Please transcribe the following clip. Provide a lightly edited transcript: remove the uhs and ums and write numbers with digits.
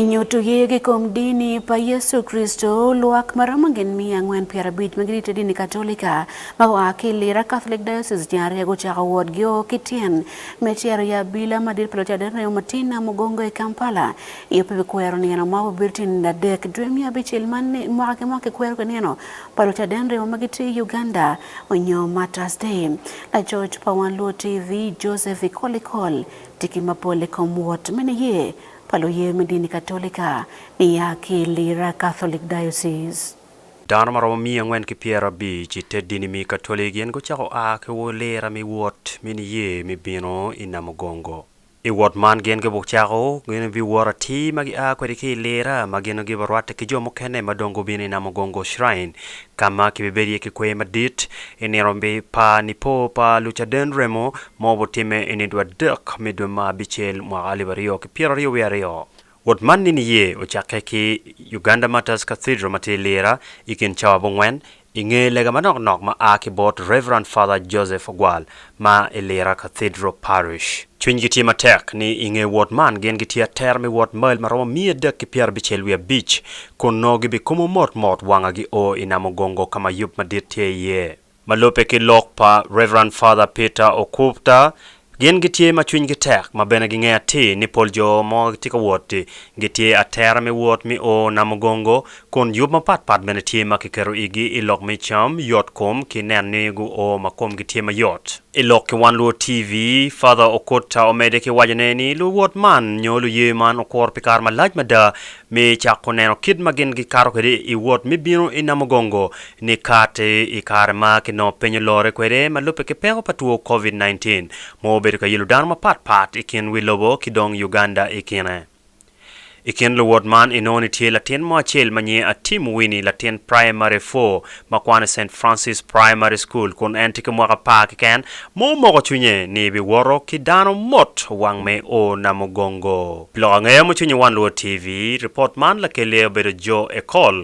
Nyotugege kom dini pa Yesu Kristo luak maramangin mia ngwen pierabit magirite dini Katolika mawa akili Catholic Diocese nyari gochaka ward gyo kitien metiaro ya bila madir pelota dere matina mugongo e Kampala iyo pepe kwero ni mawa birtin na dek dremia bichil manne mwake kwero kaneno pelota dere magiti Uganda onyo Thursday la George Pawanlo TV Joseph Ikolikol tikimapole komwot meneye Paloye Medini Katolika ni akili Catholic Diocese. Dana maro mi ngwen ki piera bi ci teddini mi katolien go chako a ke wo lera mi wot mini ye mi bino inamugongo. I wot man gen ke bok chako gen vi wora ti magi a ko ki lera mageno gi barwate ki jomo kene madongo bini inamugongo shrine kama ki beberi ki kwe madit enirombe pa nipo pa lucha den remo mo time enidwa dek miduma bichel mwa alibario ki piera rio wiario. Wot man nini ye o chake ki Uganda Martyrs Cathedral matilera ikin chawa bongwen inge lega manok ma aki bot Reverend Father Joseph Ogwal ma elera Cathedral Parish. Chwin giti matek ni inge wot man gen giti a termi wot mail maroma mia dek ki pier bichelwia beach kun nogi bi kumu mot wanga gi o inamugongo kama yup madirtie ye. Malope ki lok pa Reverend Father Peter Okupta Gen gitie ma chwin gitek ma bena gi ngea ti ni poljo mo tika woti gitie a tera mi wot mi o namugongo kun yub ma pat bena tie ma kikero igi ilok mi cham yot kom ki nen nigu o ma kom gitie ma yot ilok ki wan luo TV Father Okota omede ki wajaneni lu wot man nyolu ye man okor pikar ma laj ma da mi chako neno kid ma gen gi karo kede I wot mi bino I namugongo ni kate I kare ma ki no penyo lore kwede ma lupe ki pego patuo COVID-19 mo ka yilu dharma pat ikin wilobo kidong Uganda ikine. Ikin luwot man inoni tie Latin mo achil manye a team wini Latin Primary 4 makwane St. Francis Primary School kun entike mwaka pa kiken mo mogo chunye ni bi woro kidano mot wang me o namugongo. Ploga ngayon mo chunye One Luo TV report man la keleo bedo Jo Ekol